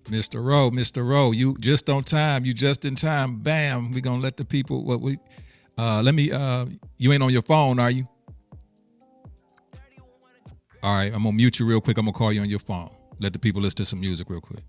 Mr. Rowe, you just on time. You just in time. Bam. We gonna let the people. What we? Let me. You ain't on your phone, are you? All right. I'm gonna mute you real quick. I'm gonna call you on your phone. Let the people listen to some music real quick.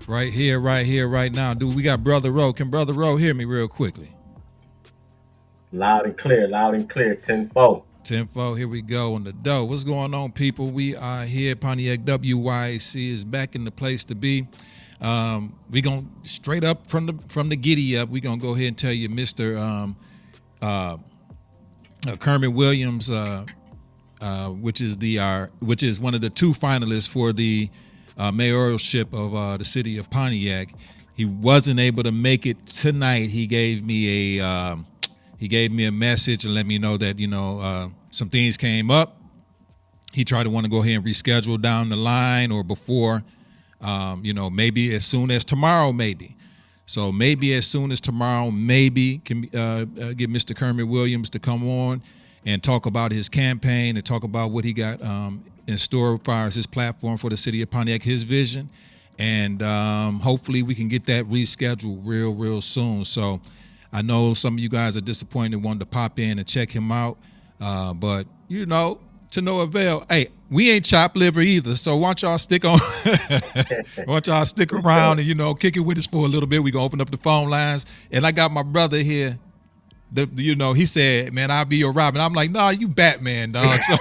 Right here, right here, right now. Dude, we got Brother Rowe. Can Brother Rowe hear me real quickly? Loud and clear, tenfold. Tenfold, here we go on the dough. What's going on, people? We are here. Pontiac WYAC is back in the place to be. We gonna straight up from the giddy up. We gonna go ahead and tell you, Mister Kermit Williams, which is one of the two finalists for the mayoralship of the city of Pontiac. He wasn't able to make it tonight. He gave me a message and let me know that some things came up. He tried to want to go ahead and reschedule down the line or before, maybe as soon as tomorrow, maybe. So maybe as soon as tomorrow, maybe can get Mr. Kermit Williams to come on and talk about his campaign and talk about what he got in store as far as his platform for the city of Pontiac, his vision. And hopefully we can get that rescheduled real soon. So I know some of you guys are disappointed, wanted to pop in and check him out. But, to no avail. Hey, we ain't chopped liver either. So why don't y'all stick on, why don't y'all stick around and, kick it with us for a little bit. We gonna open up the phone lines. And I got my brother here. He said, man, I'll be your Robin. I'm like, nah, you Batman, dog. So,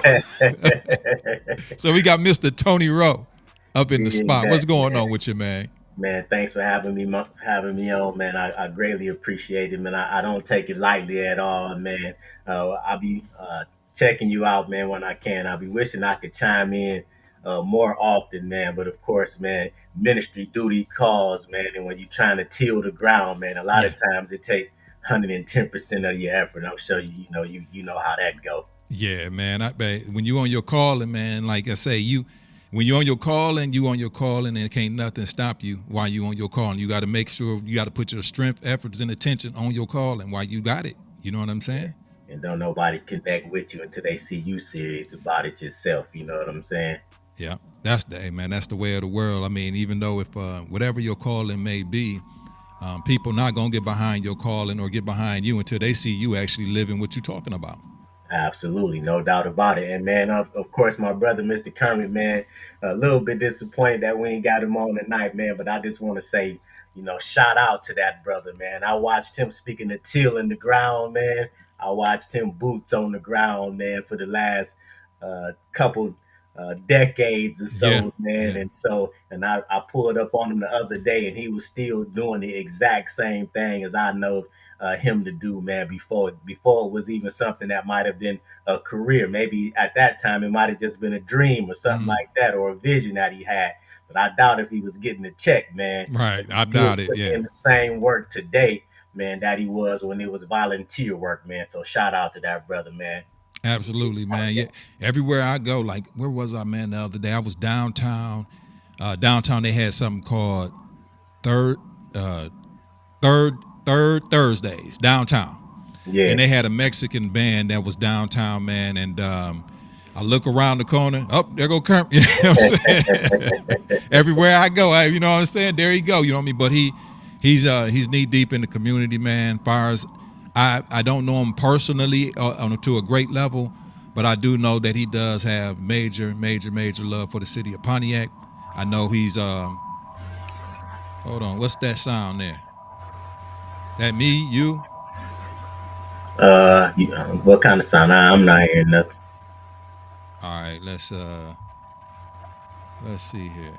so we got Mr. Tony Rowe up in the spot. What's going on with you, man? Man, thanks for having me on, man. I greatly appreciate it, man. I don't take it lightly at all, man. I'll be checking you out, man, when I can. I'll be wishing I could chime in more often, man. But of course, man, ministry duty calls, man. And when you're trying to till the ground, man, a lot Yeah. of times it takes 110% of your effort. I'm sure you know how that go. Yeah, man. When you on your calling, man, like I say, when you on your calling, and can't nothing stop you while you on your calling. You got to make sure you got to put your strength, efforts, and attention on your calling while you got it. You know what I'm saying? And don't nobody connect with you until they see you serious about it yourself. You know what I'm saying? Yeah, that's the way of the world. I mean, even though if whatever your calling may be, people not gonna get behind your calling or get behind you until they see you actually living what you're talking about. Absolutely, no doubt about it. And man, of course, my brother, Mr. Kermit, man, a little bit disappointed that we ain't got him on tonight, man. But I just want to say, shout out to that brother, man. I watched him speaking the till in the ground, man. I watched him boots on the ground, man, for the last couple decades or Yeah, so, man. yeah, And I pulled up on him the other day, and he was still doing the exact same thing as I know him to do, man. Before it was even something that might have been a career. Maybe at that time it might have just been a dream or something mm, like that, or a vision that he had. But I doubt if he was getting a check, man, Right. if I he's still doubt it. putting Yeah. in the same work today, man, that he was when it was volunteer work, man. So shout out to that brother, man. Absolutely, man. Yeah. Everywhere I go, like where was I, man? The other day I was downtown. Downtown they had something called third, uh, third Thursdays downtown, and Yeah. they had a Mexican band that was downtown, man. And I look around the corner. Oh, there go Kermit. You know what I'm saying? Everywhere I go, you know what I'm saying? There you go. You know what I mean? But he's knee deep in the community, man. Far as I don't know him personally to a great level, but I do know that he does have major love for the city of Pontiac. I know he's hold on, what's that sound there? That me, you? What kind of sound? I'm not hearing nothing. All right, let's see here.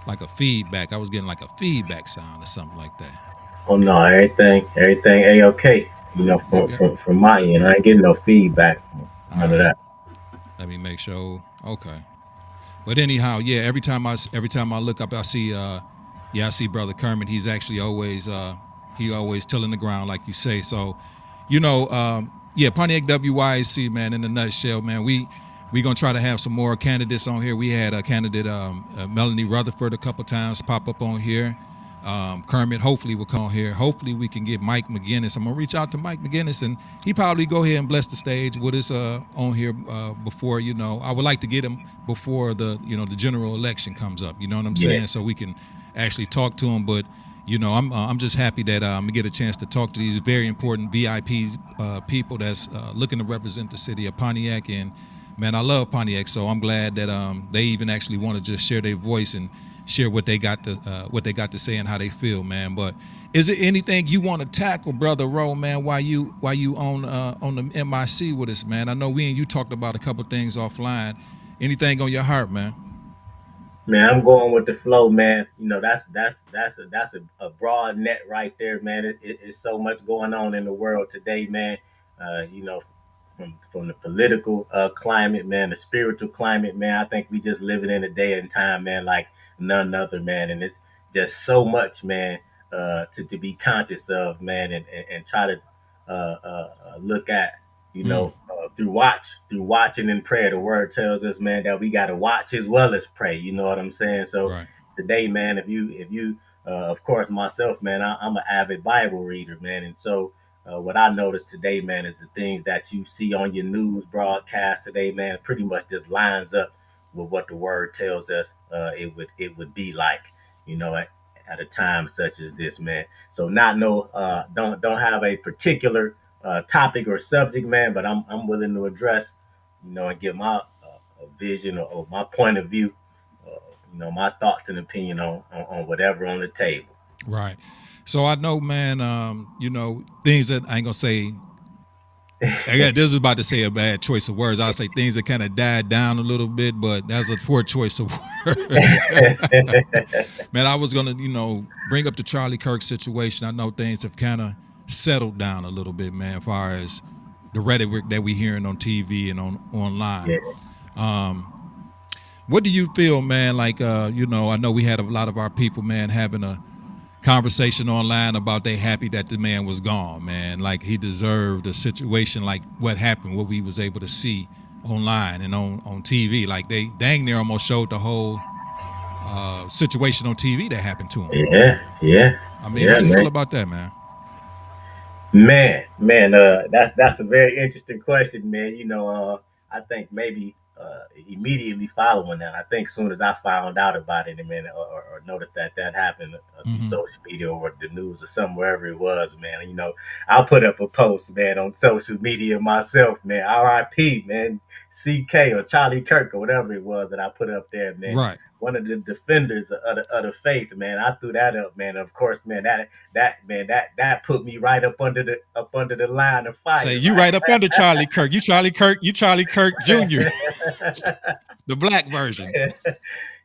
Like a feedback. I was getting like a feedback sound or something like that. Oh no, everything a okay. You know, Okay. from my end, I ain't getting no feedback. All None of right. that. Let me make sure. Okay. But anyhow, yeah. Every time I look up, I see I see Brother Kermit. He's actually always he always tilling the ground, like you say. So, yeah, Pontiac WYAC, man. In a nutshell, man. We gonna try to have some more candidates on here. We had a candidate, Melanie Rutherford, a couple times pop up on here. Kermit hopefully will come on here. Hopefully we can get Mike McGinnis. I'm gonna reach out to Mike McGinnis, and he probably go ahead and bless the stage with us on here before I would like to get him before the general election comes up. You know what I'm Yeah. saying? So we can actually talk to him. But I'm just happy that I'm gonna get a chance to talk to these very important VIPs, people that's looking to represent the city of Pontiac. And man, I love Pontiac, so I'm glad that they even actually want to just share their voice and share what they got to say and how they feel, man. But is there anything you want to tackle, brother Rowe, man? While you on the MIC with us, man? I know we and you talked about a couple things offline. Anything on your heart, man? Man, I'm going with the flow, man. You know, that's a broad net right there, man. It's so much going on in the world today, man. You know, from the political climate, man, the spiritual climate, man. I think we just living in a day and time, man, like none other, man. And it's just so much, man, to be conscious of, man, and try to look at, Mm, through watching and prayer. The word tells us, man, that we got to watch as well as pray. You know what I'm saying? So right. today, man, if you of course, myself, man, I'm an avid Bible reader, man, and so what I noticed today, man, is the things that you see on your news broadcast today, man, pretty much just lines up with what the word tells us it would be like, at a time such as this, man. So not no don't have a particular topic or subject, man, but I'm willing to address, and give my vision or my point of view, my thoughts and opinion on whatever on the table. Right. So I know, man. Things that I ain't gonna say. Again, this is about to say a bad choice of words. I'll say things that kind of died down a little bit, but that's a poor choice of words. Man, I was gonna, bring up the Charlie Kirk situation. I know things have kind of settled down a little bit, man, as far as the rhetoric that we hearing on TV and online. Yeah. What do you feel, man? Like, I know we had a lot of our people, man, having a conversation online about they happy that the man was gone, man. Like he deserved a situation like what happened, what we was able to see online and on TV. Like they dang near almost showed the whole situation on TV that happened to him. Yeah, yeah, I mean, how yeah, you feel man. about that, man? Man, that's a very interesting question, man. I think maybe immediately following that, I think soon as I found out about it, man, or noticed that that happened through Mm-hmm. social media or the news or somewhere wherever it was, man. I'll put up a post, man, on social media myself, man. R.I.P. man, C.K. or Charlie Kirk or whatever it was that I put up there, man. Right. One of the defenders of the faith, man. I threw that up, man. Of course, man, that put me right up under the line of Say fire, you right up under Charlie Kirk. You Charlie Kirk. You Charlie Kirk Jr. right? The black version.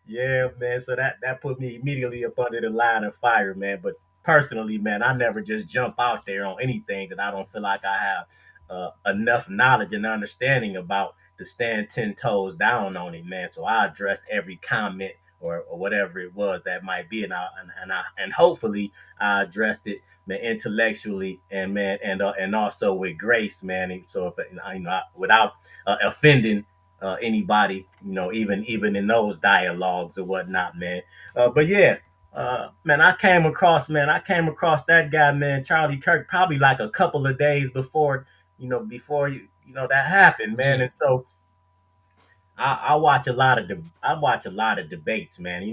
Yeah, man. So that put me immediately up under the line of fire, man. But personally, man, I never just jump out there on anything that I don't feel like I have enough knowledge and understanding about. to stand 10 toes down on him, man. So I addressed every comment or whatever it was that might be, and hopefully I addressed it, man, intellectually and man and also with grace, man. And so if without offending anybody, even in those dialogues or whatnot, man. But yeah, man, I came across that guy, man, Charlie Kirk, probably like a couple of days before, that happened, man. Yeah. And so I watch a lot of debates, man.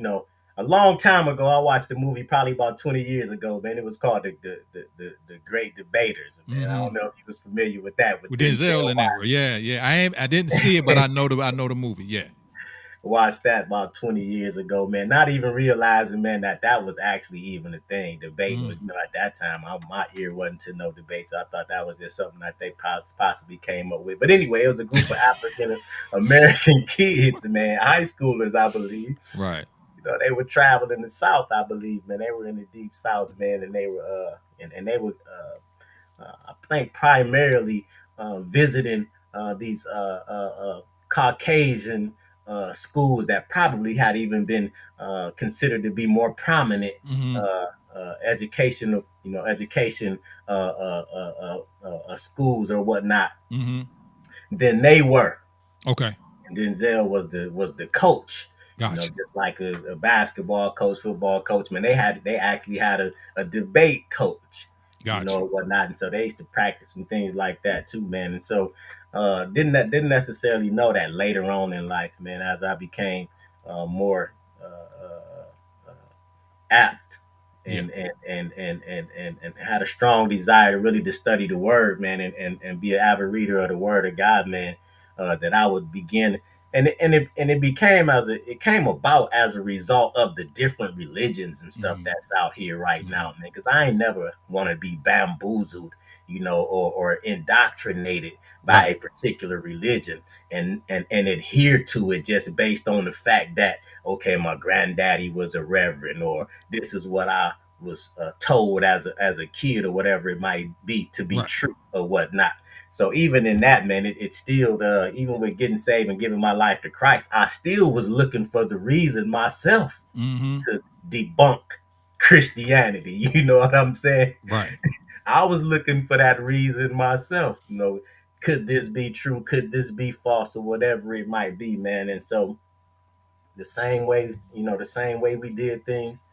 A long time ago, I watched a movie probably about 20 years ago, man. It was called the Great Debaters, man. I Mm-hmm. don't know if you was familiar with that with With Denzel. Denzel in there. Yeah, yeah. I didn't see it, but I know the movie. Yeah. Watched that about 20 years ago, man. Not even realizing, man, that was actually even a thing. Debating Mm. was, at that time, my ear wasn't to no debate. So I thought that was just something that they possibly came up with. But anyway, it was a group of African American kids, man, high schoolers, I believe. Right. They were traveling the South, I believe, man. They were in the deep South, man, and they were, and they were, I think, primarily visiting these Caucasian schools that probably had even been considered to be more prominent Mm-hmm. education schools or whatnot Mm-hmm. than they were. Okay. And Denzel was the coach. Gotcha. Just like a basketball coach, football coach, man. They actually had a debate coach, Gotcha. whatnot. And so they used to practice some things like that too, man. And so didn't necessarily know that later on in life, man, as I became more apt Yeah. and had a strong desire to really to study the word, man, and be an avid reader of the word of God, man, that I would begin it came about as a result of the different religions and stuff Mm-hmm. that's out here right Mm-hmm. now, man. Because I ain't never want to be bamboozled, or indoctrinated by Right. a particular religion and adhere to it just based on the fact that okay, my granddaddy was a reverend, or this is what I was told as a kid, or whatever it might be to be Right. true or whatnot. So even in that, man, it still, even with getting saved and giving my life to Christ, I still was looking for the reason myself Mm-hmm. to debunk Christianity. You know what I'm saying? Right. I was looking for that reason myself. Could this be true? Could this be false, or whatever it might be, man? And so the same way we did things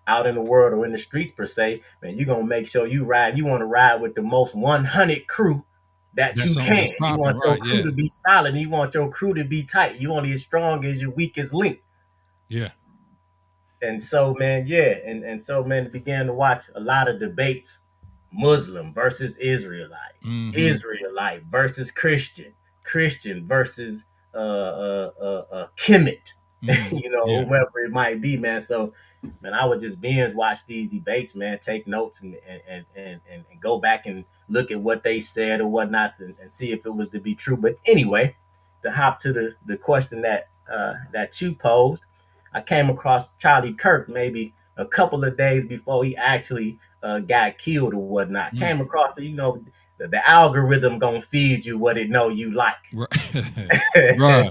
out in the world or in the streets per se, man, you're gonna make sure you want to ride with the most 100 crew that you can. That's You popping. want your Right. crew Yeah. to be solid, and you want your crew to be tight. You only as strong as your weakest link. Yeah. And so, man, yeah, and so, man, began to watch a lot of debates: Muslim versus Israelite, Mm-hmm. Israelite versus Christian, Christian versus Kemet, Mm-hmm. Yeah. whomever it might be, man. So, man, I would just binge watch these debates, man, take notes and go back and look at what they said or whatnot and see if it was to be true. But anyway, to hop to the question that you posed, I came across Charlie Kirk maybe a couple of days before he actually got killed or whatnot. Mm. Came across it, the algorithm gonna feed you what it know you like. Right. Right.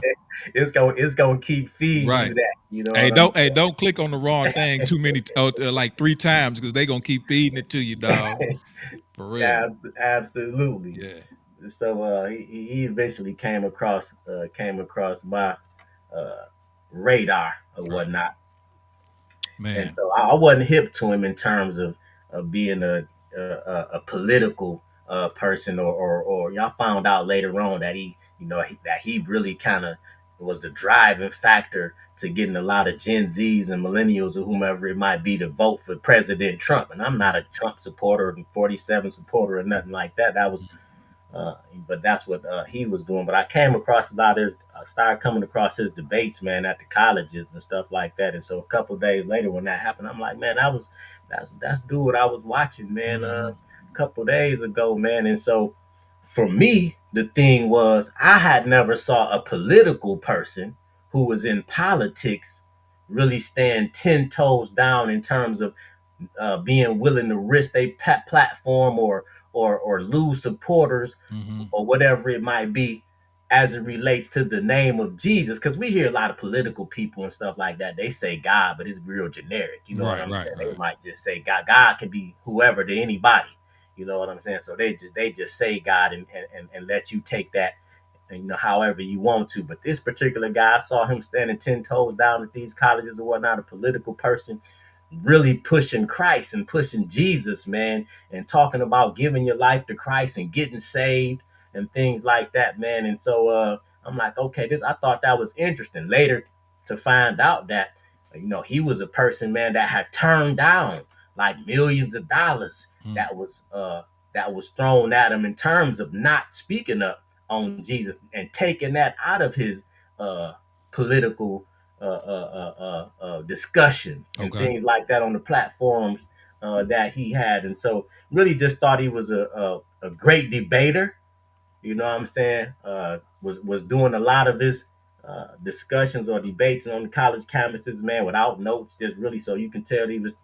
It's gonna keep feeding Right. you that. You know what I'm Don't click on the wrong thing too many like 3 times because they gonna keep feeding it to you, dog. saying? For real. Absolutely. Yeah. So he eventually came across my uh, radar or Right. whatnot. And Man. so I wasn't hip to him in terms of being a political person, or y'all found out later on that he really kind of was the driving factor to getting a lot of Gen Zs and millennials or whomever it might be to vote for President Trump. And I'm not a Trump supporter or 47 supporter or nothing like that. That was uh, but that's what he was doing. But I came across a lot of I started coming across his debates, man, at the colleges and stuff like that. And so a couple of days later, when that happened, I'm like, man, that's dude I was watching, man, Mm-hmm. a couple of days ago, man. And so for me, the thing was I had never saw a political person who was in politics really stand 10 toes down in terms of being willing to risk a platform or lose supporters Mm-hmm. or whatever it might be as it relates to the name of Jesus, because we hear a lot of political people and stuff like that. They say God, but it's real generic. You know what Right, I'm right, saying? They right. might just say God. God can be whoever to anybody. You know what I'm saying? So they just say God and let you take that, however you want to. But this particular guy, I saw him standing 10 toes down at these colleges or whatnot, a political person, really pushing Christ and pushing Jesus, man, and talking about giving your life to Christ and getting saved and things like that, man. And so I'm like, okay, this I thought that was interesting. Later to find out that he was a person, man, that had turned down like millions of dollars Mm. that was thrown at him in terms of not speaking up on Jesus and taking that out of his uh, political discussions and Okay. things like that on the platforms that he had. And so really just thought he was a great debater. You know what I'm saying? Was doing a lot of his discussions or debates on the college campuses, man, without notes, just really so you can tell he was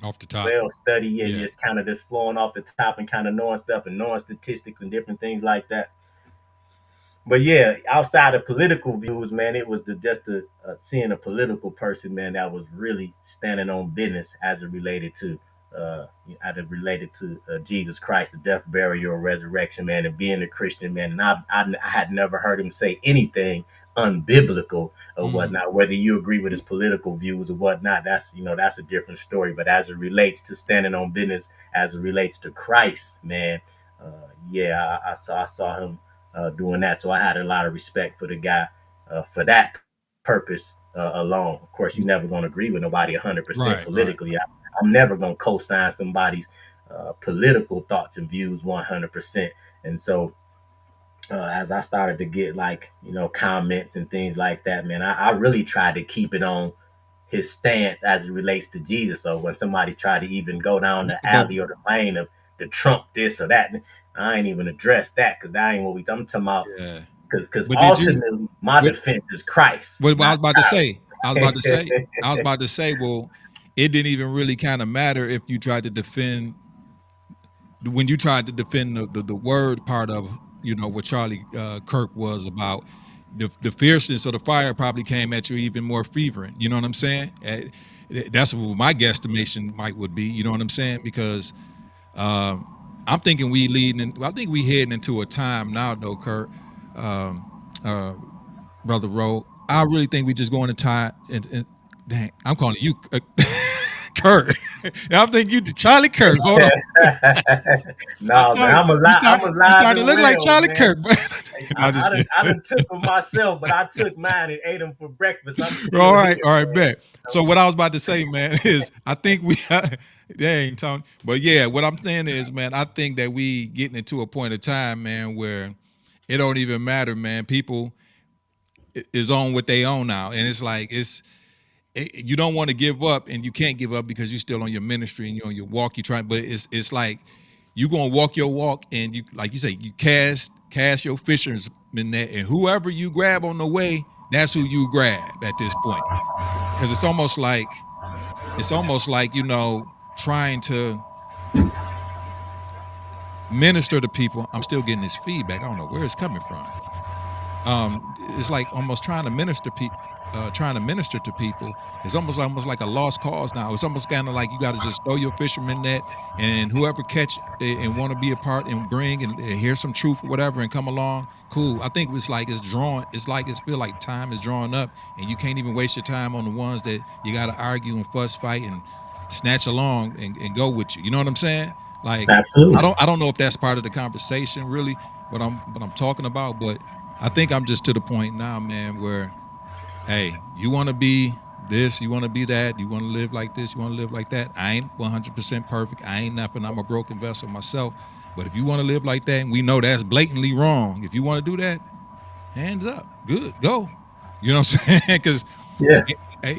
Off the top. well studied and Yeah. just kind of just flowing off the top and kind of knowing stuff and knowing statistics and different things like that. But yeah, outside of political views, man, it was just seeing a political person, man, that was really standing on business as it related to Jesus Christ, the death, burial, resurrection, man, and being a Christian, man. And I had never heard him say anything unbiblical or Mm. whatnot. Whether you agree with his political views or whatnot, that's a different story. But as it relates to standing on business, as it relates to Christ, man, yeah, I saw him doing that. So I had a lot of respect for the guy for that purpose alone. Of course, you're never going to agree with nobody 100% Right, right. politically. I'm never going to co-sign somebody's political thoughts and views 100%. And so as I started to get like comments and things like that, man, I really tried to keep it on his stance as it relates to Jesus. So when somebody tried to even go down the But alley or the lane of the Trump this or that, I ain't even addressed that because that ain't what I'm talking about. yeah. Because But did you? ultimately, my What, defense is Christ, what I was not about to say. I was about to Kyrie. say. I was about to say. Well, it didn't even really kind of matter if you tried to defend when you tried to defend the word part of what Charlie Kirk was about. The fierceness of the fire probably came at you even more fervent. You know what I'm saying? That's what my guesstimation might would be. You know what I'm saying? Because um, I'm thinking we leading. I think we heading into a time now, though, Kirk, um, uh, brother Rowe. I really think we just going to tie. And dang, I'm calling you Kirk. I'm thinking you Charlie Kirk. Hold on. I'm No, man, telling you, I'm you alive starting to and look like well, Charlie man. Kirk, man. No, I, I'm I just done kidding. I done took them myself, but I took mine and ate them for breakfast. I'm still here, All right, man. bet. So what I was about to say, man, is I think we, dang, Tony, but yeah, what I'm saying is, man, I think that we getting into a point of time, man, where it don't even matter, man. People is on what they own now, and it's like you don't want to give up, and you can't give up because you're still on your ministry and you're on your walk. You try, but it's like you gonna walk your walk, and you like you say, you cast your fisherman net, and whoever you grab on the way, that's who you grab at this point, because it's almost like trying to minister to people. I'm still getting this feedback. I don't know where it's coming from. It's like almost trying to minister to people. It's almost like a lost cause now. It's almost kind of like you got to just throw your fisherman net, and whoever catch and want to be a part and bring and hear some truth or whatever and come along, cool. I think it's like it's drawn. It's like it's feel like time is drawing up, and you can't even waste your time on the ones that you got to argue and fuss, fight, and snatch along and go with you. You know what I'm saying? Like I Absolutely. don't know if that's part of the conversation really what I'm talking about, but I think I'm just to the point now, man, where hey, you want to be this, you want to be that, you want to live like this, you want to live like that. I ain't 100% perfect. I ain't nothing. I'm a broken vessel myself. But if you want to live like that, and we know that's blatantly wrong, if you want to do that, hands up, good, go. You know what I'm saying? Because Yeah. I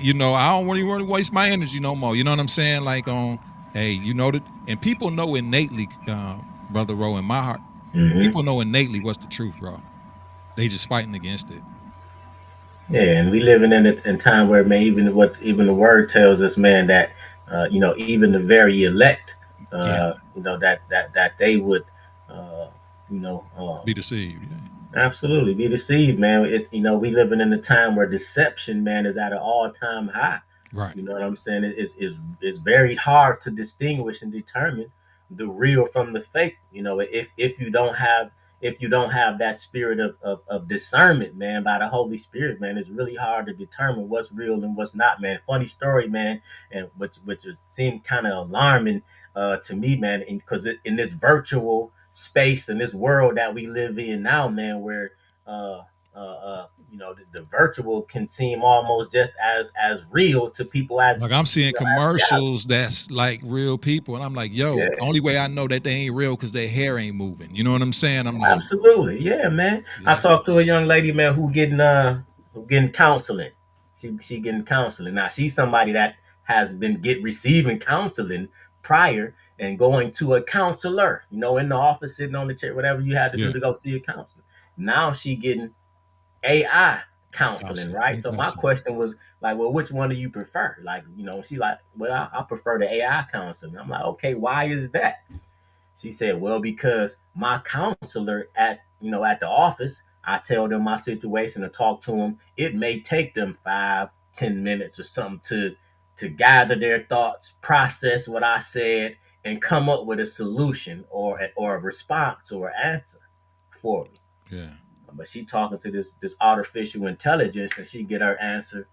don't really want to waste my energy no more. You know what I'm saying? Like hey, that, and people know innately, brother Rowe, in my heart, Hmm. people know innately what's the truth, bro. They just fighting against it. Yeah, and we living in time where, man, even the word tells us, man, that even the very elect, Yeah, that they would, uh, you know, uh, be deceived. Yeah. Absolutely, be deceived, man. It's we living in a time where deception, man, is at an all time high. Right. You know what I'm saying? It's very hard to distinguish and determine the real from the fake. If you don't have that spirit of discernment, man, by the Holy Spirit, man, it's really hard to determine what's real and what's not, man. Funny story, man, and which seemed kind of alarming to me, man, because in this virtual space and this world that we live in now, man, where uh, the virtual can seem almost just as real to people as Like I'm seeing as reality. commercials that's like real people, and I'm like, yo, Yeah, only way I know that they ain't real because their hair ain't moving. You know what I'm saying? I'm like, absolutely. Yeah, man. I yeah, talked to a young lady, man, who getting counseling. She getting counseling. Now she's somebody that has been get receiving counseling prior and going to a counselor, in the office, sitting on the chair, whatever you had to do yeah, to go see a counselor. Now she getting AI counseling, counseling. right? Ain't So that my something? question was like, well, which one do you prefer? Like, she like, well, I prefer the AI counseling. I'm like, okay, why is that? She said, well, because my counselor at the office, I tell them my situation and talk to them. It may take them 5, 10 minutes or something to gather their thoughts, process what I said, and come up with a solution or a response or an answer for me. Yeah. But she talking to this artificial intelligence, and she get her answer,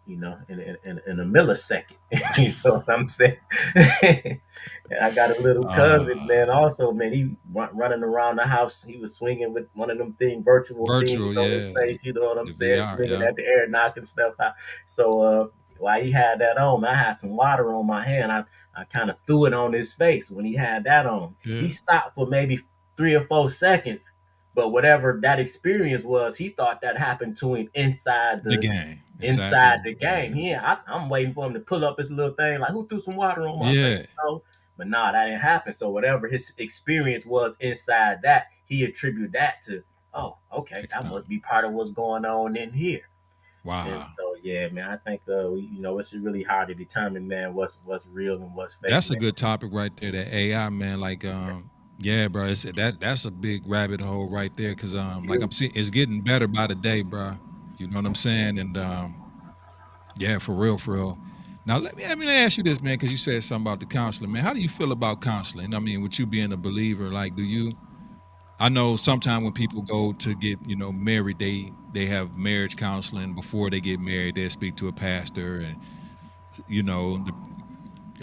in a millisecond. You know what I'm saying? I got a little cousin, Uh, man. Also, man, he running around the house. He was swinging with one of them virtual things virtual, on his yeah. face. You know what I'm The saying? VR, Swinging yeah, at the air, knocking stuff out. So, while he had that on, I had some water on my hand. I kind of threw it on his face when he had that on. He yeah. stopped for maybe 3 or 4 seconds. But whatever that experience was, he thought that happened to him inside The the game inside inside the the game. yeah, I'm waiting for him to pull up his little thing, like who threw some water on my face, yeah. But nah, that didn't happen. So whatever his experience was inside that, he attributed that to, oh, okay, that External. must be part of what's going on in here. And Wow. so yeah, man, I think it's really hard to determine, man, what's real and what's fake, That's a man. good topic right there. That AI, man. Like, yeah, bro. It's that's a big rabbit hole right there. Cause like I'm Huge. seeing, it's getting better by the day, bro. You know what I'm saying? And yeah, for real, for real. Now let me ask you this, man, because you said something about the counseling, man. How do you feel about counseling? I mean, with you being a believer, like, do you? I know sometimes when people go to get married, they have marriage counseling before they get married. They speak to a pastor, and you know, the,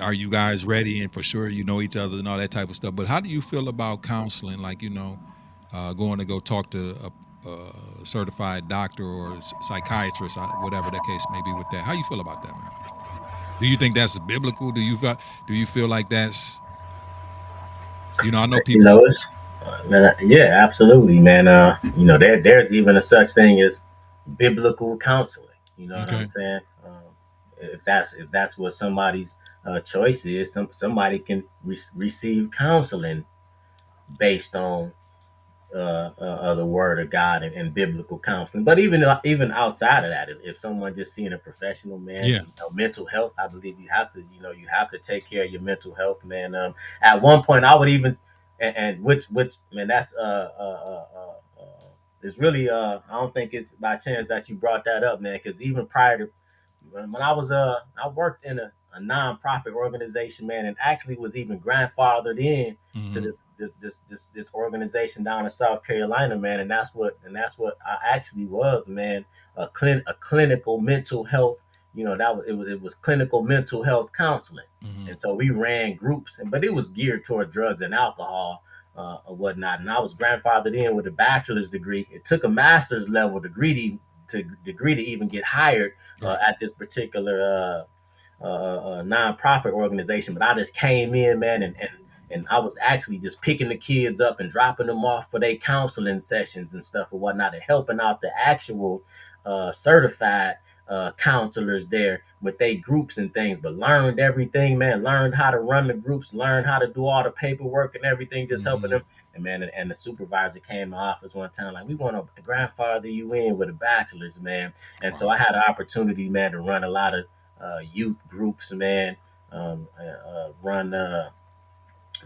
are you guys ready? And for sure, you know each other and all that type of stuff. But how do you feel about counseling? Like going to go talk to a certified doctor or a psychiatrist, whatever the case may be with that. How you feel about that, man? Do you think that's biblical? Do you feel like that's I know You people. know, it's man, yeah, absolutely, man. There's even a such thing as biblical counseling. You know what I'm Okay. saying? If that's what somebody's choice is, somebody can receive counseling based on the word of God and biblical counseling. But even outside of that, if someone just seeing a professional, man, Yeah. mental health, I believe you have to take care of your mental health, man. At one point, I would even and which man, that's it's really I don't think it's by chance that you brought that up, man, because even prior to when I worked in a nonprofit organization, man, and actually was even grandfathered in to Hmm. this organization down in South Carolina, man, and that's what I actually was, man, a clinical mental health, it was clinical mental health counseling, Hmm. and so we ran groups, but it was geared toward drugs and alcohol. Or whatnot, and I was grandfathered in with a bachelor's degree. It took a master's level degree to even get hired Right. at this particular nonprofit organization. But I just came in, man, and I was actually just picking the kids up and dropping them off for their counseling sessions and stuff or whatnot, and helping out the actual certified counselors there with their groups and things. But learned everything, man. Learned how to run the groups, learned how to do all the paperwork and everything, just helping Hmm. them. And man, and the supervisor came to my office one time, like, we want to grandfather you in with a bachelor's, man. And so Wow. I had an opportunity, man, to run a lot of youth groups, man. Run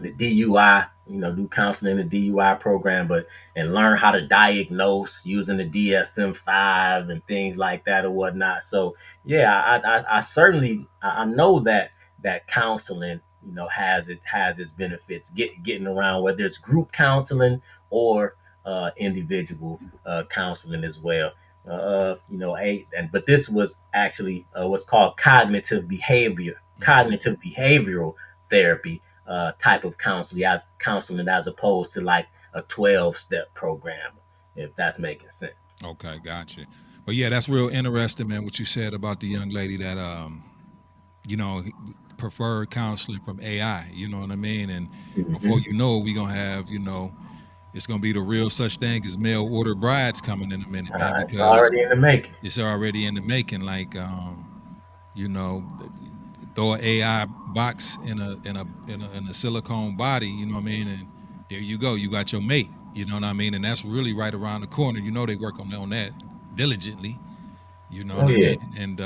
the DUI, do counseling in the DUI program, but and learn how to diagnose using the DSM-5 and things like that or whatnot. So yeah, I certainly I know that counseling, has its benefits. Getting around, whether it's group counseling or individual counseling as well. But this was actually what's called cognitive behavioral therapy type of counseling as opposed to like a 12-step program, if that's making sense. Okay, gotcha. But yeah, that's real interesting, man. What you said about the young lady that you know, preferred counseling from AI. You know what I mean? And before Hmm. you know it, we gonna have, it's gonna be the real such thing as mail order brides coming in a minute, man, It's because already in the making. it's already in the making. Like, you know, throw an AI box in a silicone body. You know what I mean? And there you go. You got your mate. You know what I mean? And that's really right around the corner. You know they work on that diligently. You know what Oh I yeah. mean? And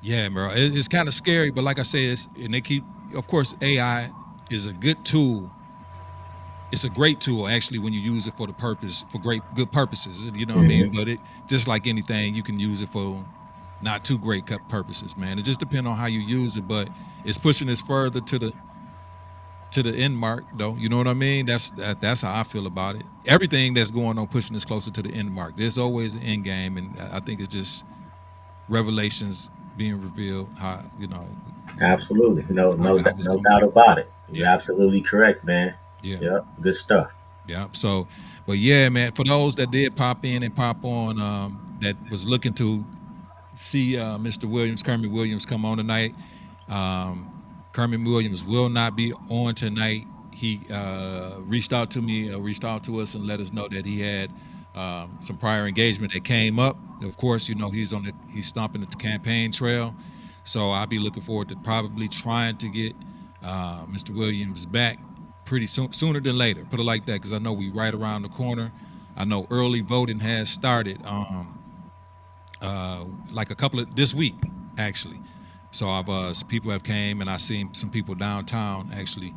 yeah, bro, it's kind of scary. But like I said, and they keep. Of course, AI is a good tool. It's a great tool actually when you use it for the purpose for great good purposes. You know what I mean? Hmm. But it just like anything, you can use it for not too great purposes, man. It just depends on how you use it, but it's pushing us further to the end mark, though. You know what I mean? That's how I feel about it. Everything that's going on pushing us closer to the end mark. There's always an end game, and I think it's just revelations being revealed. How Absolutely. how it's No gonna doubt be. about it. You're Yeah, absolutely correct, man. yeah. Yep. Good stuff. Yeah. So, but yeah, man, for those that did pop in and pop on, that was looking to see Mr. Williams, Kermit Williams, come on tonight. Um, Kermit Williams will not be on tonight. He reached out to me, reached out to us, and let us know that he had some prior engagement that came up. Of course, he's stomping the campaign trail, so I'll be looking forward to probably trying to get Mr. Williams back pretty soon, sooner than later. Put it like that, because I know we right around the corner. I know early voting has started. Like a couple of this week actually. So I've some people have came and I seen some people downtown actually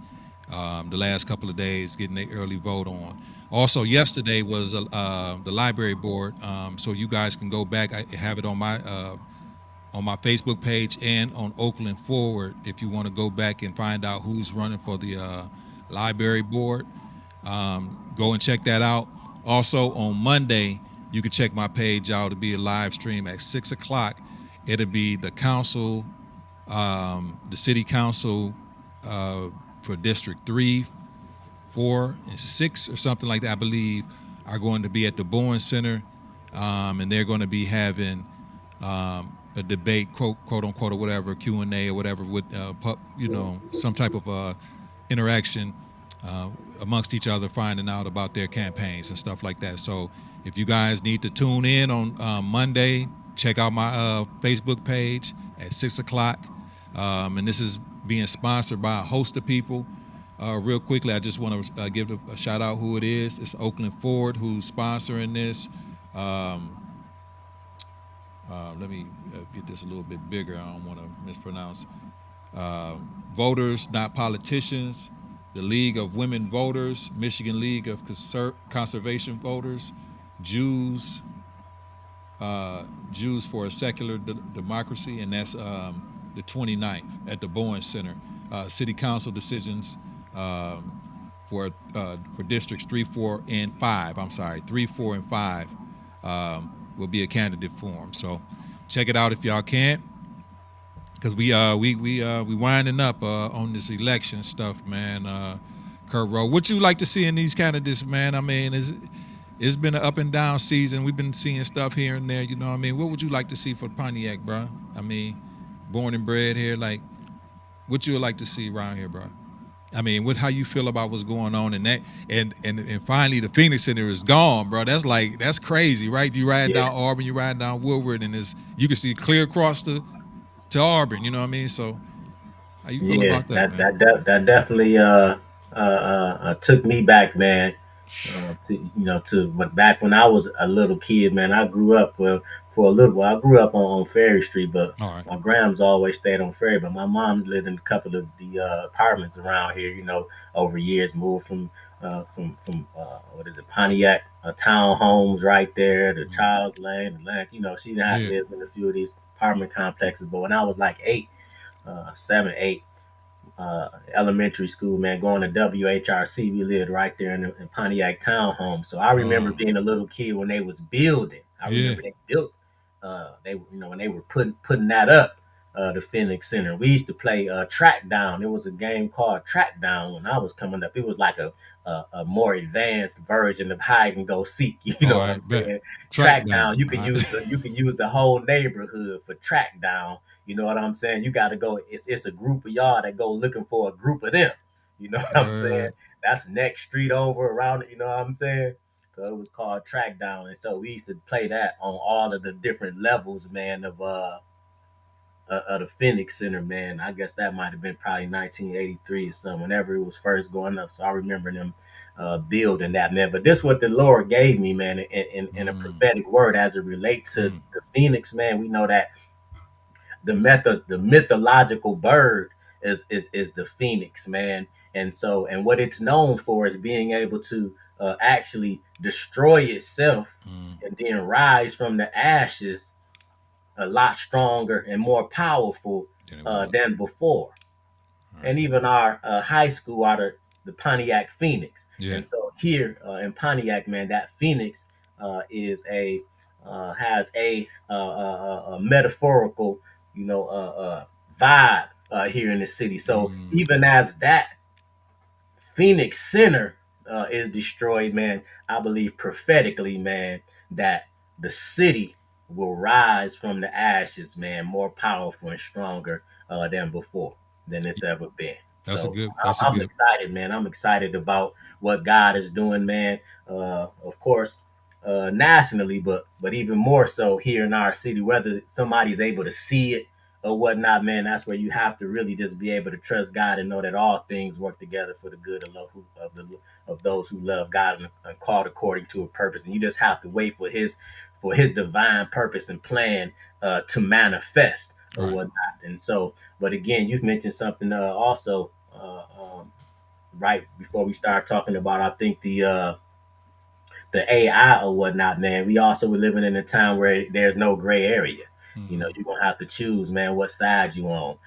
the last couple of days getting their early vote on. Also, yesterday was the library board, so you guys can go back. I have it on my Facebook page and on Oakland Forward if you want to go back and find out who's running for the library board. Go and check that out. Also on Monday, you can check my page out. It'll be a live stream at 6 o'clock. It'll be the council, the city council for District 3, 4, and 6, or something like that, I believe, are going to be at the Bowen Center, and they're going to be having a debate, quote unquote, or whatever, Q&A or whatever, with some type of interaction uh, amongst each other, finding out about their campaigns and stuff like that. So if you guys need to tune in on Monday, check out my Facebook page at 6 o'clock. And this is being sponsored by a host of people. Real quickly, I just want to give a shout out who it is. It's Oakland Ford who's sponsoring this. Um, Let me get this a little bit bigger. I don't want to mispronounce. Uh, Voters, Not Politicians, the League of Women Voters, Michigan League of Conservation Voters, Jews, Jews for a Secular Democracy, and that's the 29th at the Bowen Center. City Council decisions for districts 3, 4, and 5. I'm sorry, 3, 4, and 5 will be a candidate forum. So check it out if y'all can, because we winding up on this election stuff, man. Kurt Rowe, what you like to see in these candidates, man? I mean, it's been an up and down season. We've been seeing stuff here and there. You know what I mean? What would you like to see for Pontiac, bro? I mean, born and bred here, like, what you would like to see around here, bro? I mean, what how you feel about what's going on and that and finally the Phoenix Center is gone, bro. That's crazy, right? You riding Yeah. down Auburn, you riding down Woodward, and you can see clear across to Auburn. You know what I mean? So how you feel Yeah. about that, man? That definitely took me back, man. To but back when I was a little kid, man, I grew up for a little while. I grew up on Ferry Street, but All right. my grams always stayed on Ferry. But my mom lived in a couple of the apartments around here. Over years, moved from what is it, Pontiac townhomes right there, the Mm. Charles Lane, the Land. She had Yeah. lived in a few of these apartment complexes. But when I was like 8, 7, 8, elementary school, man, going to WHRC. We lived right there in Pontiac Townhome. So I remember Oh. being a little kid when they was building. I Yeah. remember they built. When they were putting that up, the Phoenix Center. We used to play track down. There was a game called track down when I was coming up. It was like a more advanced version of hide and go seek. You All know what right. I'm Bet. saying? Track Track down. down. You All can right. use the whole neighborhood for track down. You know what I'm saying? You got to go. It's a group of y'all that go looking for a group of them. You know what I'm saying? Word. That's next street over around it. You know what I'm saying? So it was called track down, and so we used to play that on all of the different levels, man, of the Phoenix Center, man. I guess that might have been probably 1983 or something, whenever it was first going up. So I remember them building that, man. But this what the Lord gave me, man, in a Mm. prophetic word as it relates to Mm. the Phoenix, man. We know that the mythological bird is the phoenix, man. And what it's known for is being able to actually destroy itself Mm. and then rise from the ashes a lot stronger and more powerful Then it was. than before. All And right. even our high school out of the Pontiac Phoenix. Yeah. And so here in Pontiac, man, that Phoenix is a has a metaphorical, vibe here in the city. So Mm. even as that Phoenix Center is destroyed, man, I believe prophetically, man, that the city will rise from the ashes, man, more powerful and stronger than before, than it's ever been. That's a So good. That's a I'm good. excited, man. I'm excited about what God is doing, man. Of course, nationally, but even more so here in our city. Whether somebody's able to see it or whatnot, man, that's where you have to really just be able to trust God and know that all things work together for the good of of those who love God and are called according to a purpose. And you just have to wait for His divine purpose and plan to manifest or Right. whatnot. And so, but again, you've mentioned something also right before we start talking about. I think the AI or whatnot, man. We also were living in a time where there's no gray area. Mm-hmm. You're gonna have to choose, man, what side you on.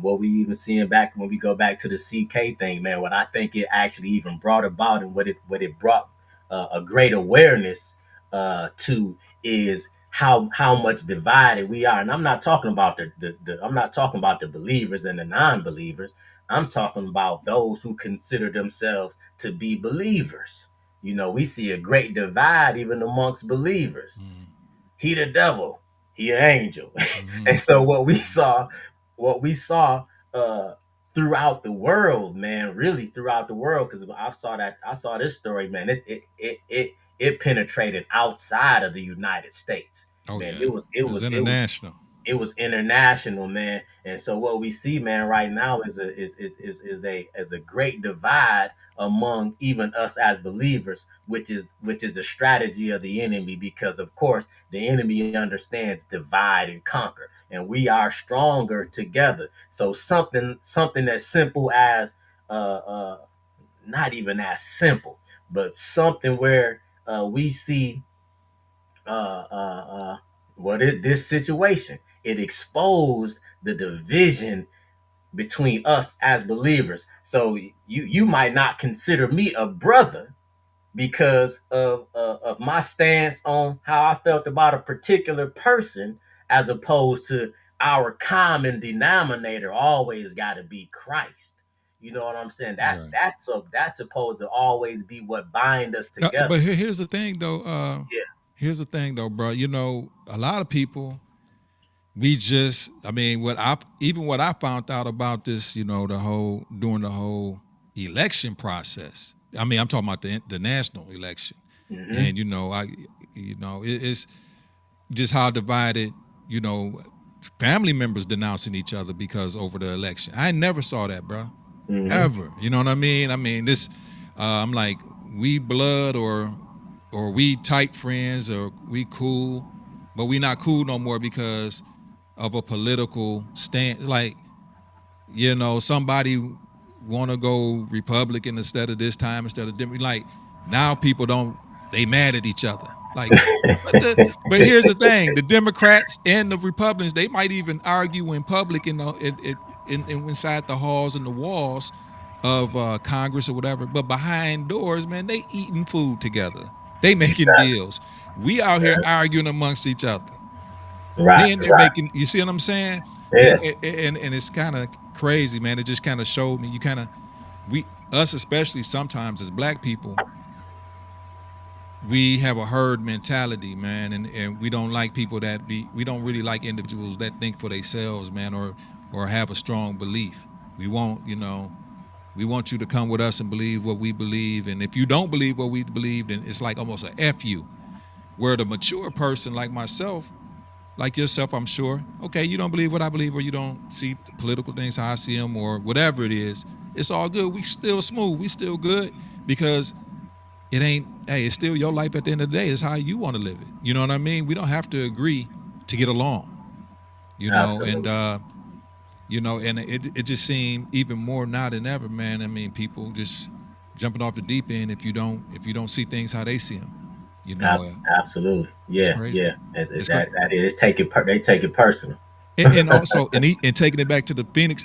What we even seeing back when we go back to the CK thing, man. What I think it actually even brought about and what it brought a great awareness to is how much divided we are. And I'm not talking about the I'm not talking about the believers and the non-believers. I'm talking about those who consider themselves to be believers. We see a great divide even amongst believers. He the devil, he an angel. Mm-hmm. And so what we saw uh throughout the world, man, really throughout the world, because I saw this story, man. It penetrated outside of the United States. Oh Man, yeah. It was international. it was international, man. And so what we see, man, right now is a great divide among even us as believers, which is a strategy of the enemy, because of course the enemy understands divide and conquer, and we are stronger together. So something as simple as not even as simple, but something where we see this situation. It exposed the division between us as believers. So you might not consider me a brother because of my stance on how I felt about a particular person, as opposed to our common denominator always got to be Christ. You know what I'm saying? Right. That's supposed to always be what bind us But together. here's the thing, though. Yeah. Here's the thing, though, bro. A lot of people. We just. I mean, what I found out about this. The whole during the whole election process. I mean, I'm talking about the national election, Mm-hmm. and it's just how divided. You know, family members denouncing each other because over the election. I never saw that, bro. Mm-hmm. Ever. You know what I mean? I mean, this. I'm like, we blood or we tight friends or we cool, but we not cool no more because of a political stance. Like, somebody want to go Republican instead of this time instead of Democrat. Like, now people don't, they mad at each other. Like, but here's the thing: the Democrats and the Republicans, they might even argue in public in inside the halls and the walls of Congress or whatever. But behind doors, man, they eating food together. They making Exactly. deals. We out here arguing amongst each other. Right, They in there right. making. You see what I'm saying? Yeah, And it's kind of crazy, man. It just kind of showed me. You kind of we us especially sometimes as black people, we have a herd mentality, man, and we don't like people that be. We don't really like individuals that think for themselves, man, or have a strong belief. We want we want you to come with us and believe what we believe, and if you don't believe what we believe, then it's like almost a f you. Where the mature person like myself, like yourself, I'm sure. Okay, you don't believe what I believe, or you don't see the political things how I see them, or whatever it is. It's all good. We still smooth. We still good because it ain't. Hey, it's still your life at the end of the day. It's how you want to live it. You know what I mean? We don't have to agree to get along. And absolutely. and it just seemed even more now than ever, man. I mean, people just jumping off the deep end if you don't see things how they see them. You know, uh, Absolutely. it's Yeah, crazy. yeah. It's crazy. That is they take it personal. And also and taking it back to the Phoenix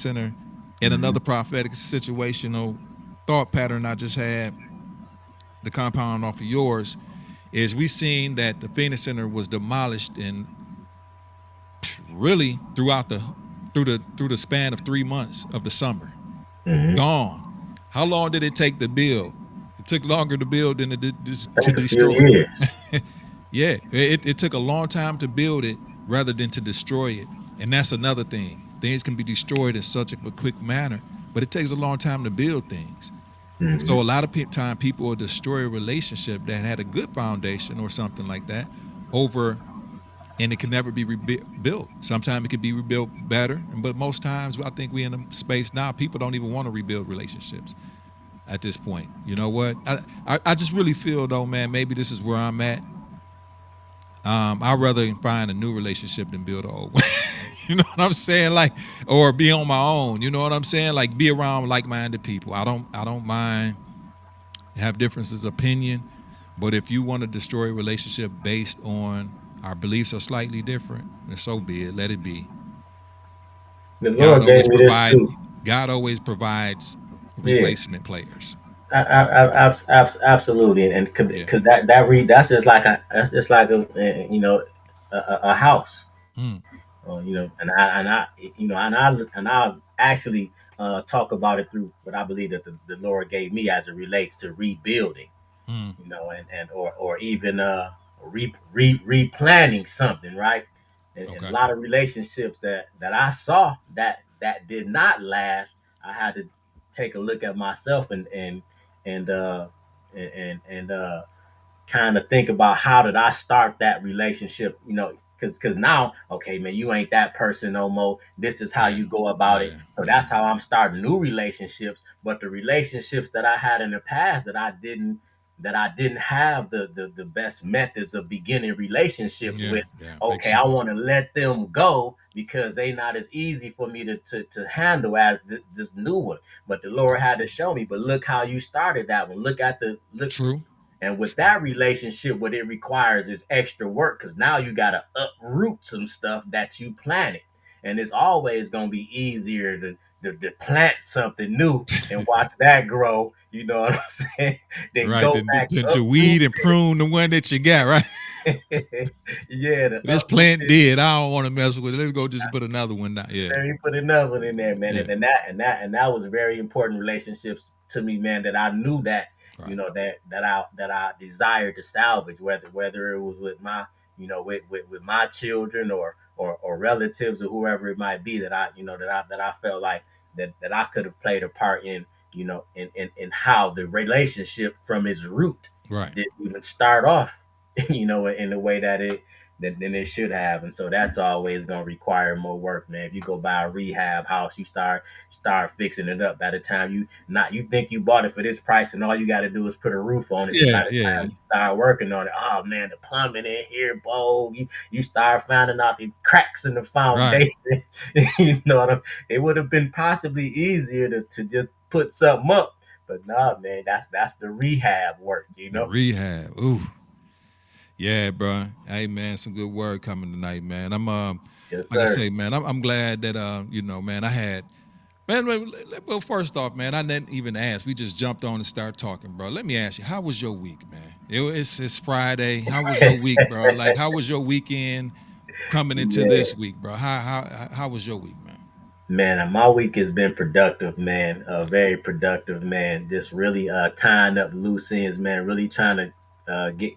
Center, and Hmm. another prophetic situational thought pattern I just had, the compound off of yours, is we seen that the Phoenix Center was demolished in really through the span of 3 months of the summer. Hmm. Gone. How long did it take to build? It took longer to build than it did I to think a few destroy. years. Yeah, it took a long time to build it rather than to destroy it. And that's another thing. Things can be destroyed in such a quick manner, but it takes a long time to build things. Hmm. So a lot of time people will destroy a relationship that had a good foundation or something like that over, and it can never be rebuilt. Sometimes it can be rebuilt better, but most times I think we in a space now people don't even want to rebuild relationships at this point. You know what? I just really feel though, man. Maybe this is where I'm at. I'd rather find a new relationship than build an old one. You know what I'm saying? Like, or be on my own. You know what I'm saying? Like, be around like-minded people. I don't mind have differences of opinion, but if you want to destroy a relationship based on our beliefs are slightly different, then so be it. Let it be. The God Lord gave always me this provide. too. God always provides Yeah. replacement players. Absolutely, and Yeah. because that's just like it's like a house. Mm, And I actually talk about it through what I believe that the Lord gave me as it relates to rebuilding, mm, and or even replanning something, right? And a okay. lot of relationships that I saw that did not last, I had to take a look at myself and uh and kind of think about how did I start that relationship, because now, okay, man, you ain't that person no more. This is how Yeah. you go about it. Yeah. So Yeah. that's how I'm starting new relationships. But the relationships that I had in the past that I didn't have the best methods of beginning relationships Yeah. with, Yeah. Makes okay, I sense. want to let them go because they not as easy for me to handle as this new one. But the Lord had to show me, but look how you started that one. Look at the look. True. And with True. that relationship, what it requires is extra work because now you got to uproot some stuff that you planted. And it's always going to be easier to plant something new and watch that grow. You know what I'm saying? Then Right. go The, back, the, the uproot weed and prune the one that you got, right? it. Yeah, to This uproot plant it. dead. I don't want to mess with it. Let's go just put another one down. Yeah. Man, you put another one in there, man, Yeah. and that was very important relationships to me, man. That I knew that Right. that I desired to salvage, whether it was with my with my children or relatives or whoever it might be that I felt like that I could have played a part in how the relationship from its root Right. didn't even start off in the way that than it should have. And so that's always going to require more work, man. If you go buy a rehab house, you start fixing it up. By the time you think you bought it for this price, and all you got to do is put a roof on it. And Yeah, by the yeah. time you start working on it, oh man, the plumbing in here, bold. You start finding out these cracks in the Right. foundation. You know what I mean? It would have been possibly easier to just put something up. But nah, man, that's the rehab work, you The know? rehab. Ooh. Yeah, bro. Hey, man, some good word coming tonight, man. I'm Yes, like I sir. say, man, I'm glad that man, I had man. Well, first off, man, I didn't even ask. We just jumped on and started talking, bro. Let me ask you, how was your week, man? It's Friday. How was your week, bro? Like, how was your weekend coming into Yeah. this week, bro? How was your week, man? Man, my week has been productive, man. Very productive, man. Just really tying up loose ends, man. Really trying to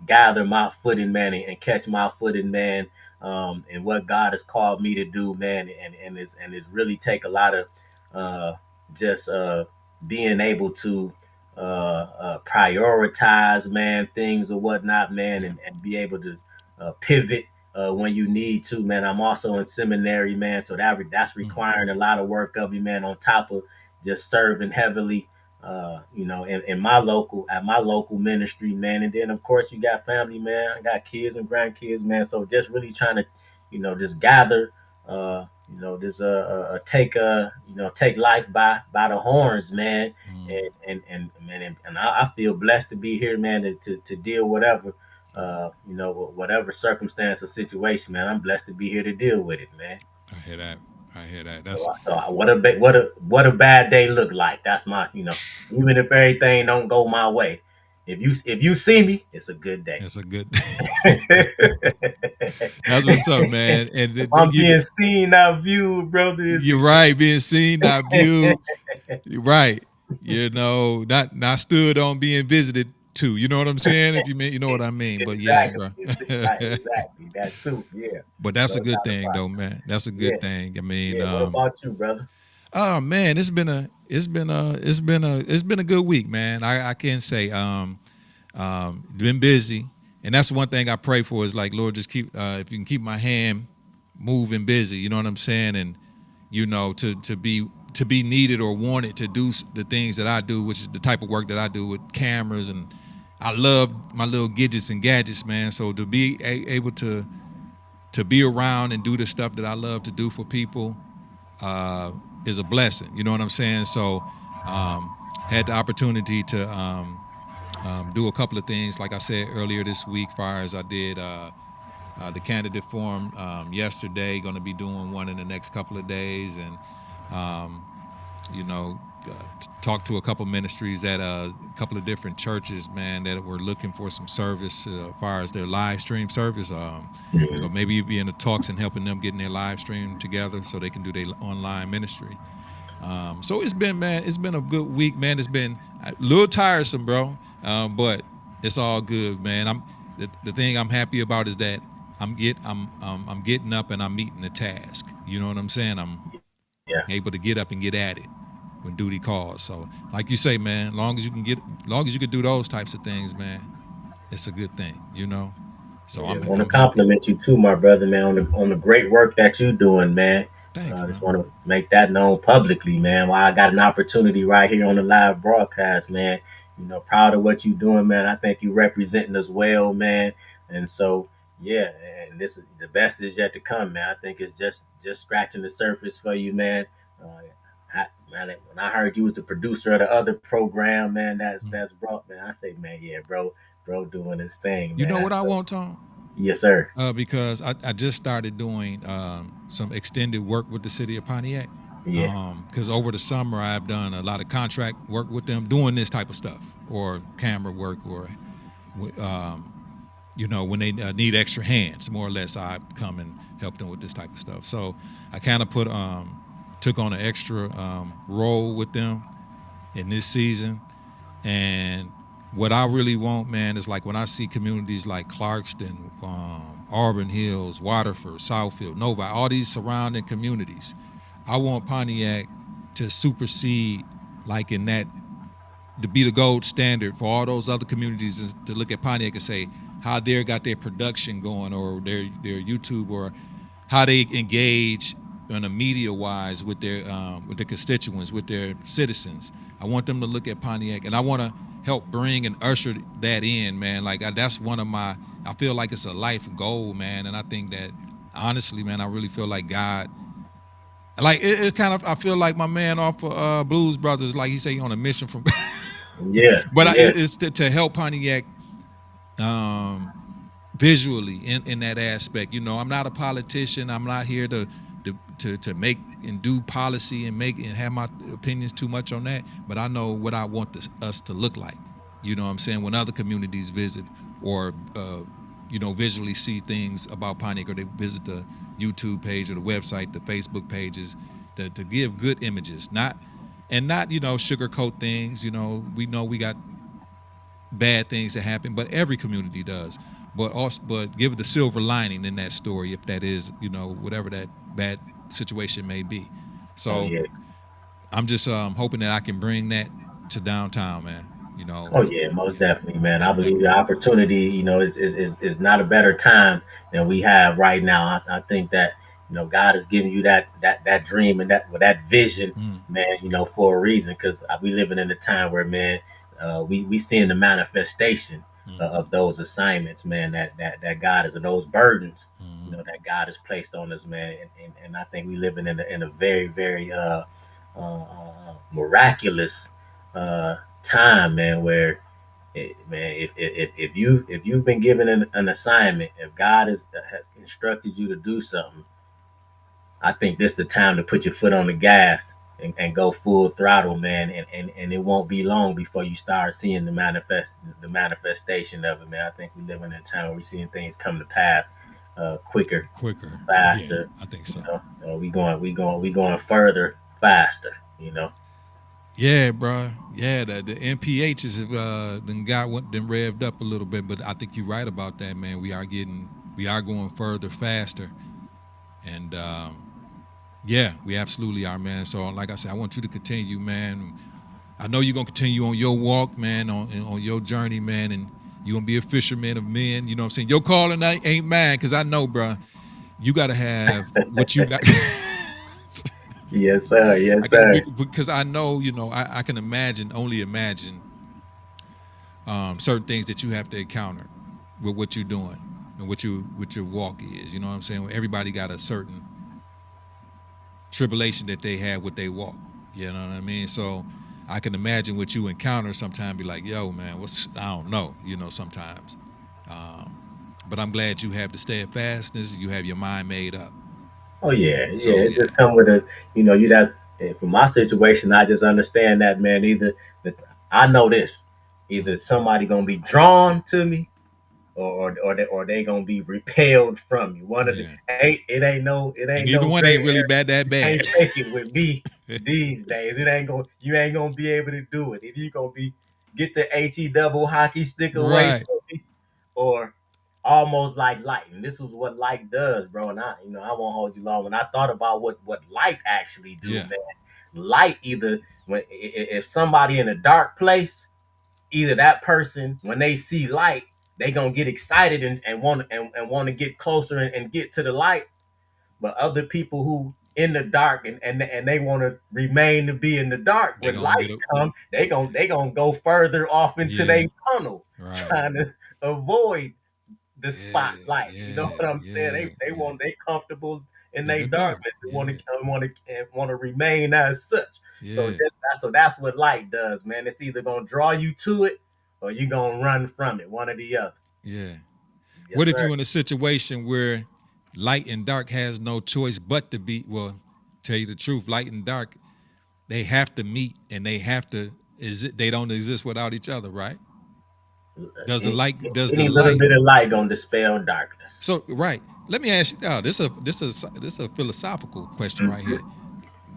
gather my footing, man, and catch my footing, man. And what God has called me to do, man, and it's really take a lot of just being able to prioritize, man, things or whatnot, man, Yeah. and be able to pivot when you need to, man. I'm also in seminary, man, so that's Mm. requiring a lot of work of you, man. On top of just serving heavily, in my local at my local ministry, man. And then of course you got family, man. I got kids and grandkids, man. So just really trying to, just gather, just take life by the horns, man. Mm. And man, and I feel blessed to be here, man, to deal whatever whatever circumstance or situation, man. I'm blessed to be here to deal with it, man. I hear that. I hear that. That's So what a bad day look like. That's my, even if everything don't go my way, if you see me, it's a good day. that's a good. That's what's up, If man. And I'm being seen, not viewed, brother, it's a you're good right, being seen, not viewed. You're right. Not stood on being visited to. You know what I'm saying? If you mean, you know what I mean. But yeah, exactly, bro. exactly that too. Yeah, But that's no a good doubt thing, about though, man. That's a it. Yeah, good thing. I mean, yeah. What about you, brother? oh man, it's been a good week, man. I can say been busy, and that's one thing I pray for is like, Lord, just keep if you can keep my hand moving busy. You know what I'm saying? And to be needed or wanted to do the things that I do, which is the type of work that I do with cameras, and I love my little gadgets, man. So to be able to be around and do the stuff that I love to do for people is a blessing. You know what I'm saying? So had the opportunity to do a couple of things, like I said earlier this week, far as I did the candidate forum yesterday, going to be doing one in the next couple of days, and um, you know, talked to a couple ministries at a couple of different churches, man, that were looking for some service as far as their live stream service. So Mhm. maybe you'd be in the talks and helping them getting their live stream together so they can do their online ministry. So it's been, man, it's been a good week, man. It's been a little tiresome, bro, but it's all good, man. The thing I'm happy about is that I'm getting up and I'm meeting the task. You know what I'm saying? I'm Yeah, able to get up and get at it when duty calls. So, like you say, man, long as you can do those types of things, man, it's a good thing, you know. So yeah. I'm Want to I'm happy. compliment you too, my brother, man, on the great work that you doing, man. Thanks, Just man. want to make that known publicly, man. While I got an opportunity right here on the live broadcast, man. Proud of what you doing, man. I think you representing us well, man. And so, yeah, and this is the best is yet to come, man. I think it's just scratching the surface for you, man. Uh, man, when I heard you was the producer of the other program, man, Mm. that's brought, man. I say, man, yeah, bro, doing his thing, You know man. what I So, want, Tom? yes, sir. Because I just started doing some extended work with the city of Pontiac. Yeah, Because over the summer I've done a lot of contract work with them, doing this type of stuff, or camera work, or um, when they need extra hands, more or less, I come and help them with this type of stuff. So I kind of took on an extra role with them in this season, and what I really want, man, is like when I see communities like Clarkston, Auburn Hills, Waterford, Southfield, Novi, all these surrounding communities, I want Pontiac to supersede, like to be the gold standard for all those other communities, to look at Pontiac and say, how they got their production going, or their YouTube, or how they engage on a media wise with their constituents, with their citizens. I want them to look at Pontiac, and I want to help bring and usher that in, man. Like that's one of my. I feel like it's a life goal, man, and I think that honestly, man, I really feel like God. Like it's kind of, I feel like my man off of Blues Brothers, like he said, he on a mission from, Yeah, but yeah. it's to help Pontiac um, visually in that aspect. You know, I'm not a politician. I'm not here to make and do policy and make and have my opinions too much on that. But I know what I want us to look like. You know what I'm saying? When other communities visit or visually see things about Pontiac, or they visit the YouTube page or the website, the Facebook pages, to give good images, not sugarcoat things. We know we got bad things that happen, but every community does. But give it the silver lining in that story, if that is, whatever that bad situation may be. Oh So yeah. I'm just hoping that I can bring that to downtown, man. Oh yeah, most definitely, man. I That- believe the opportunity, is not a better time than we have right now. I think that God has given you that dream and that vision, mm, man. For a reason, because we living in a time where, man, we seeing the manifestation mm, of those assignments, man. That God is, and those burdens, mm, that God has placed on us, man. And I think we living in a very very miraculous time, man, where man, if you've been given an assignment, if God has instructed you to do something, I think this is the time to put your foot on the gas and go full throttle, man. And it won't be long before you start seeing the manifestation of it, man. I think we live in a time where we're seeing things come to pass quicker, quicker. Yeah, faster. I think You so. know, we going further, faster. You know. Yeah, bro. Yeah, the MPHs have then revved up a little bit, but I think you're right about that, man. We are going further, faster, and yeah, we absolutely are, man. So, like I said, I want you to continue, man. I know you're gonna continue on your walk, man, on your journey, man, and you're gonna be a fisherman of men. You know what I'm saying? Your calling ain't mine, because I know, bro. You gotta have what you got. Yes, sir. I Yes, got sir. because I know, I can only imagine certain things that you have to encounter with what you're doing and what your walk is. You know what I'm saying? Everybody got a certain tribulation that they have with their walk. You know what I mean? So I can imagine what you encounter sometimes. Be like, yo, man, I don't know. Sometimes. Um, but I'm glad you have the steadfastness. You have your mind made up. Oh yeah, So yeah. It yeah, just come with a, you that. For my situation, I just understand that, man. Either I know this, either somebody gonna be drawn to me, or they gonna be repelled from you. One of the yeah. it And ain't either no one gray ain't really area. bad that You can't bad. fake it with me these days. You ain't gonna be able to do it. If you gonna be get the double hockey stick away Right. from me, or almost like light. And this is what light does, bro. And I won't hold you long. When I thought about what light actually do, Yeah. man, light either if somebody in a dark place, either that person when they see light, they gonna get excited and want to get closer and get to the light. But other people who in the dark and they want to remain to be in the dark, They when gonna light get a come, they gonna go further off into yeah. their tunnel, Right. trying to avoid the Yeah. spotlight. You know Yeah. what I'm saying? Yeah. Yeah. They comfortable in In their the dark. darkness. They Yeah. want to remain as such. So Yeah. that's what light does, man. It's either gonna draw you to it or you gonna run from it. One or the other. Yeah. Yes, What if sir. you're in a situation where light and dark has no choice but to be, well, tell you the truth, light and dark, they have to meet, and they have to they don't exist without each other, right? Any, Does the any little light bit of light gonna dispel darkness. so right. Let me ask you, this is a philosophical question right here. Mhm.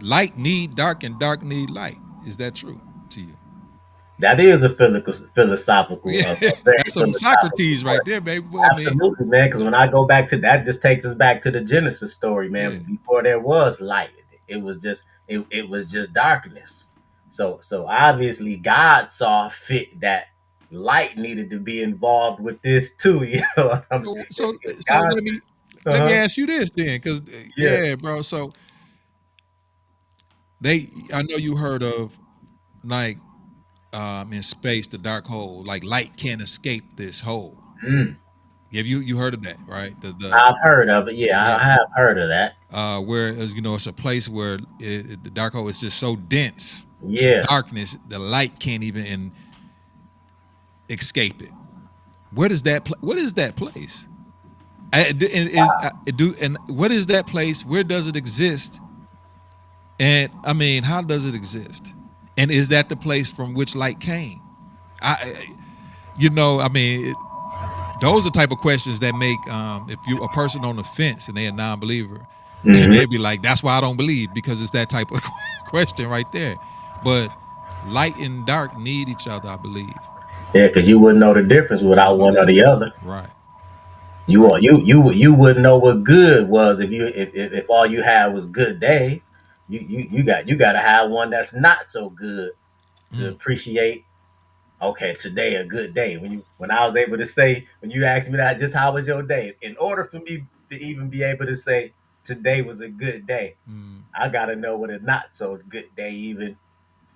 Light need dark and dark need light. Is that true to you? That is a philosophical, Yeah, a very that's some philosophical Socrates right question. there, baby. Well, I mean, Absolutely, man. Because when I go back to that, just takes us back to the Genesis story, yeah, man. Before there was light, it was just darkness. So obviously God saw fit that light needed to be involved with this too. You know what I'm saying? So so If so God, let me uh-huh, ask you this then, because yeah, yeah, bro. So I know you heard of like in space the dark hole, like light can't escape this hole. mm, Have you heard of that, right? The I've heard of it. Yeah, yeah, I have heard of that. where it's a place where the dark hole is just so dense in Yeah, darkness, the light can't even escape it. Where does that what is that place? And is do and what is that place? Where does it exist? And I mean, how does it exist? And is that the place from which light came? I mean, those are type of questions that make if you a person on the fence and they're a non-believer, hmm, they'd be like, "That's why I don't believe," because it's that type of question right there. But light and dark need each other, I believe. yeah, because you wouldn't know the difference You without wouldn't know one the or the difference, other. right? You Right. are you wouldn't know what good was if if all you had was good days. You got to have one that's not so good to Mm, appreciate. Okay, today a good day. When I was able to say, when you asked me that, just how was your day? In order for me to even be able to say today was a good day, mm, I gotta know what a not so good day even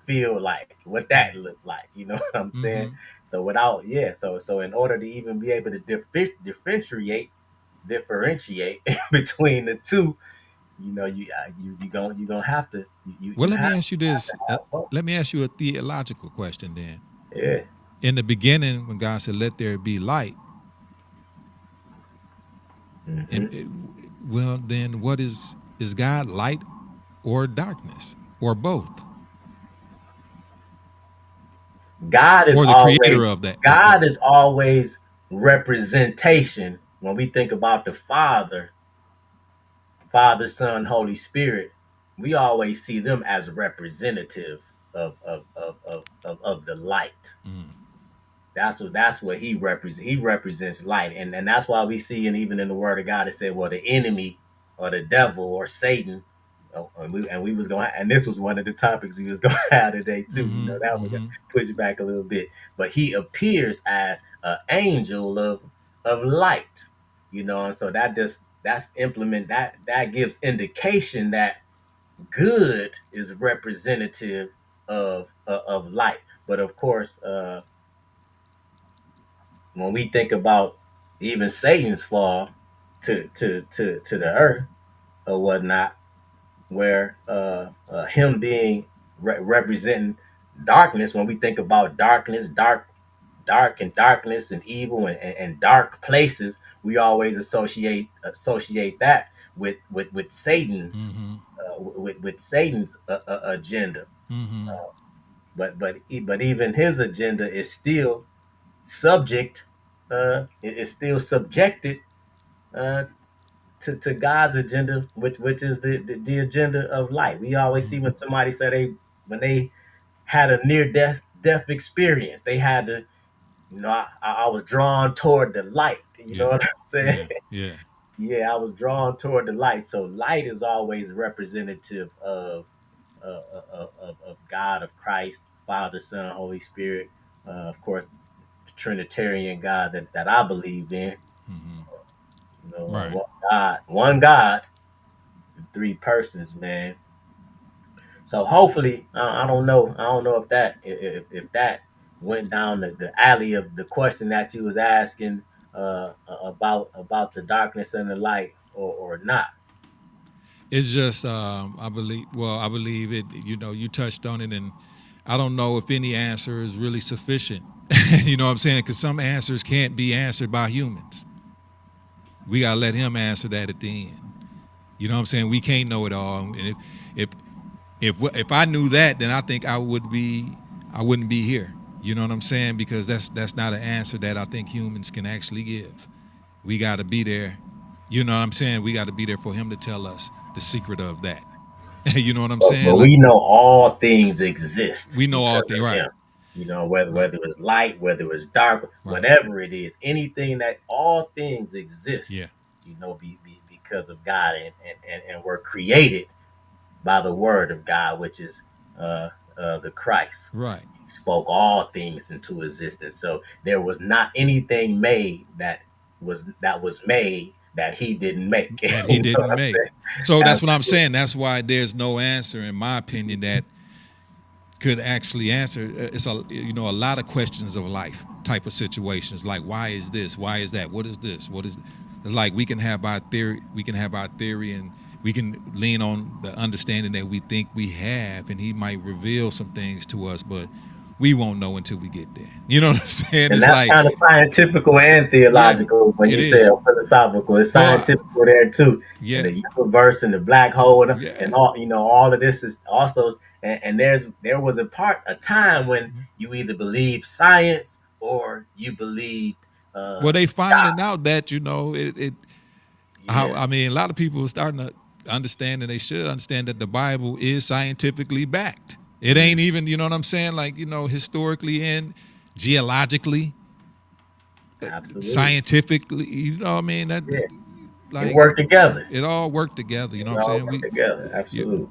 feel like, what that mm, look like. You know what I'm saying? mm-hmm. So so in order to even be able to differentiate between the two, you gonna have to Well, let have me ask you this. to have both. Let me ask you a theological question then. Yeah. In the beginning, when God said, "Let there be light," and Hmm. well, then what is God light or darkness or both God is or the always creator of that of God both? is always representation. When we think about the Father, Son, Holy Spirit, we always see them as representative of the light. Mm, That's what he represents. He represents light, and that's why we see, and even in the Word of God, it said, "Well, the enemy, or the devil, or Satan." Oh, and we was going, and this was one of the topics we was going to have today too. mm-hmm, That was gonna mm-hmm, push back a little bit, but he appears as an angel of light. And so that's implement that gives indication that good is representative of light. But of course, when we think about even Satan's fall to the earth or whatnot, where him being representing darkness, when we think about darkness, dark and darkness and evil and dark places, we always associate that with Satan's mm-hmm, with Satan's agenda. mm-hmm. But even his agenda is still subject, is still subjected uh, to God's agenda, which is the agenda of life. We always see when somebody say when they had a near death experience, they had to, I was drawn toward the light. You know Yeah, what I'm saying? yeah, yeah. Yeah, I was drawn toward the light. So light is always representative of God, of Christ, Father, Son, Holy Spirit. Of course, the Trinitarian God that I believe in. Mm-hmm. Right. One God, three persons, man. So hopefully, I don't know if that went down the alley of the question that you was asking about the darkness and the light, or not. It's just I believe. Well, I believe it. You touched on it, and I don't know if any answer is really sufficient. You know what I'm saying? Because some answers can't be answered by humans. We gotta let him answer that at the end. You know what I'm saying? We can't know it all. And if if I knew that, then I think I wouldn't be here. You know what I'm saying? Because that's not an answer that I think humans can actually give. We got to be there. You know what I'm saying? We got to be there for him to tell us the secret of that. You know what I'm But saying? Like we know all things exist we know all because things. of Right. him. Whether Right. it's light, whether it's dark, Right. whatever it is, anything, that all things exist, Yeah. because of God, and were created by the word of God, which is uh, the Christ. Right. spoke all things into existence. So there was not anything made that was made that he didn't make. that he You know what didn't I'm make. saying? So that's what I'm Absolutely. saying. That's why there's no answer, in my opinion, that could actually answer. It's a lot of questions of life type of situations, like why is this, why is that, what is this, what is. It's like we can have our theory, and we can lean on the understanding that we think we have, and he might reveal some things to us, but we won't know until we get there. You know what I'm saying? And It's that's like, kind of scientifical and yeah, theological when it you say is. philosophical. It's Well, scientifical there too. And yeah, the universe and the black hole and yeah. all, all of this is also, and there was a time when you either believed science or you believed Well, they God. finding out that it how, Yeah. I mean, a lot of people are starting to understand, and they should understand, that the Bible is scientifically backed. It Mm, ain't even, you know what I'm saying, like, historically and geologically, absolutely. scientifically, you know what I mean, that, Yeah. It like, worked together. it all worked together, you know It what I'm all saying. worked We together. you, Absolutely.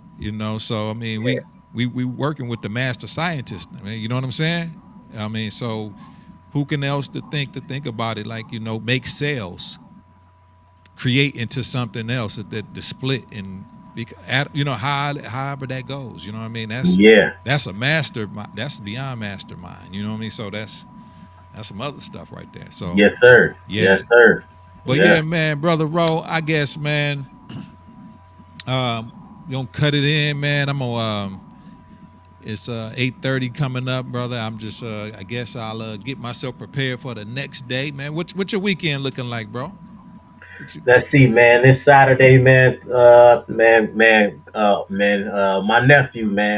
so I mean, Yeah. we working with the master scientist. I mean, you know what I'm saying. I mean, so who can else to think about it, like, make cells create into something else, that the split, and however that goes, you know what I mean. Yeah. That's a master. That's beyond mastermind. You know what I mean. So that's some other stuff right there. So Yes, sir. yeah, Yes, sir. but yeah, Yeah. man, brother Ro, I guess, man, you gonna cut it in, man. I'm gonna it's 8:30 coming up, brother. I'm just I guess I'll get myself prepared for the next day, man. What's your weekend looking like, bro? What you, Let's see, man. This Saturday, man.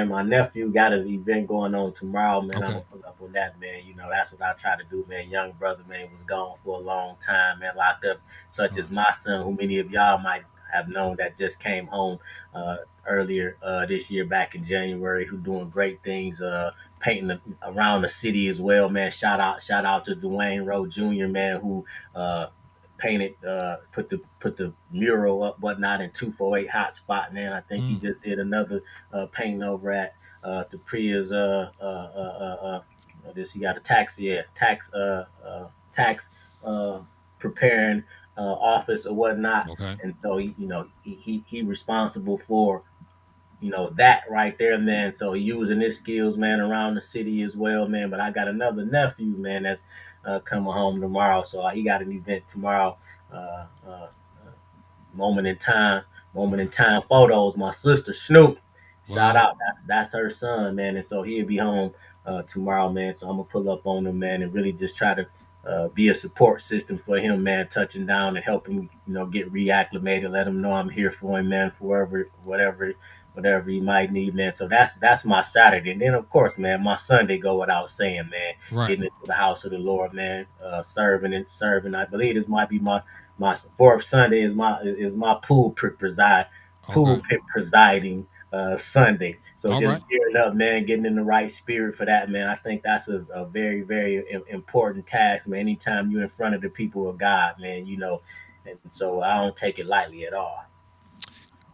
My nephew got an event going on tomorrow, man. I'm okay. gonna pull up on that, man. That's what I try to do, man. Young brother, man, was gone for a long time, man. Locked up, such as my son, who many of y'all might have known, that just came home uh, earlier this year, back in January, who doing great things, painting around the city as well, man. Shout out to Dwayne Rowe Jr., man, who. Painted, put the mural up, whatnot, in 248 hotspot. Man, I think he Mm, just did another painting over at the Pria's. This he got a tax preparing office or whatnot, okay. and so he responsible for that right there, man. So he using his skills, man, around the city as well, man. But I got another nephew, man, that's coming home tomorrow. So he got an event tomorrow. Uh, uh, moment in time, moment Okay. in time photos. My sister Snoop, shout What? out. That's her son, man, and so he'll be home tomorrow, man. So I'm gonna pull up on him, man, and really just try to be a support system for him, man, touching down and help him, get reacclimated. Let him know I'm here for him, man, for whatever he might need, man. So that's my Saturday, and then of course, man, my Sunday go without saying, man, Right. getting into the house of the Lord, man, serving. I believe this might be my fourth Sunday is my Okay. pool pit presiding Sunday. So All just right. gearing up, man, getting in the right spirit for that, man. I think that's a very, very important task, man. Anytime you're in front of the people of God, man, and so I don't take it lightly at all.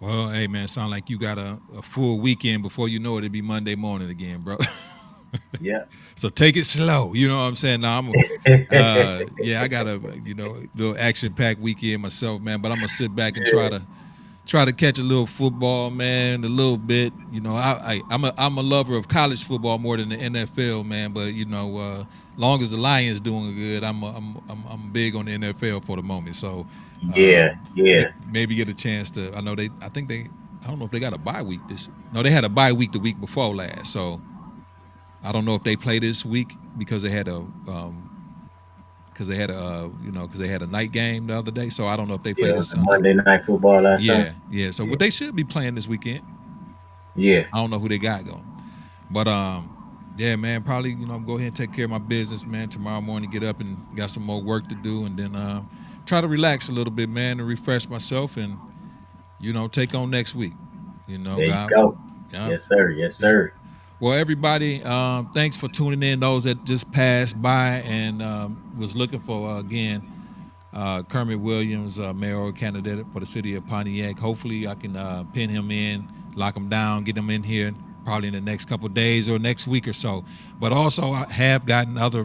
Well, hey, man, sound like you got a full weekend. Before you know it, it'll be Monday morning again, bro. Yeah. So take it slow. You know what I'm saying? Now yeah, I got a little action packed weekend myself, man. But I'm gonna sit back and try to catch a little football, man, a little bit. I'm a lover of college football more than the NFL, man. But long as the Lions doing good, I'm big on the NFL for the moment. So Yeah, yeah, maybe get a chance to. I think they. I don't know if they got a bye week this. No, they had a bye week the week before last. So I don't know if they play this week because they had a night game the other day. So I don't know if they play yeah. this The Sunday. Monday night football last Sunday. Yeah, yeah. So Yeah, what they should be playing this weekend. yeah. I don't know who they got going, but yeah, man. Probably go ahead and take care of my business, man. Tomorrow morning, get up and got some more work to do, and then try to relax a little bit, man, and refresh myself, and take on next week. There you God. go. Yeah, Yes, sir. Yes, yeah. sir. Well, everybody, thanks for tuning in. Those that just passed by and was looking for again, Kermit Williams, mayoral candidate for the city of Pontiac. Hopefully, I can pin him in, lock him down, get him in here probably in the next couple of days or next week or so. But also, I have gotten other,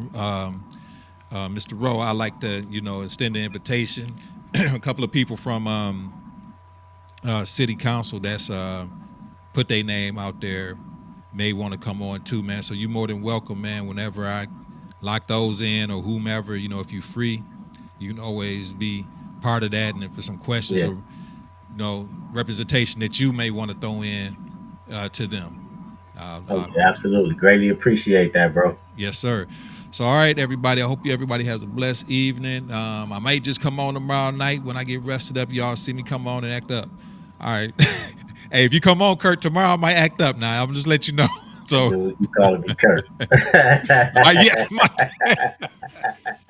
Mr. Rowe. I like to, extend the invitation. A couple of people from city council that's put their name out there may want to come on too, man. So you're more than welcome, man. Whenever I lock those in or whomever, if you're free, you can always be part of that. And if there's some questions Yeah. or representation that you may want to throw in to them. Oh, yeah, absolutely. Greatly appreciate that, bro. Yes, sir. So, all right, everybody. I hope everybody has a blessed evening. I might just come on tomorrow night when I get rested up. Y'all see me come on and act up. All right. Hey, if you come on, Kurt, tomorrow I might act up. Now I'm just let you know. So, Dude, you calling me Kurt.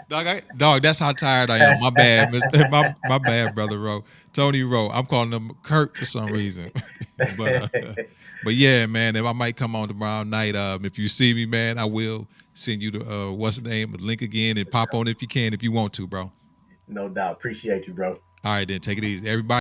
yeah, dog, that's how tired I am. My bad, Mr. My bad, brother Rowe. Tony Rowe. I'm calling him Kurt for some reason. but yeah, man, if I might come on tomorrow night, if you see me, man, I will send you the what's the name, the link again, and pop on if you can, if you want to, bro. No doubt. Appreciate you, bro. All right, then take it easy, everybody.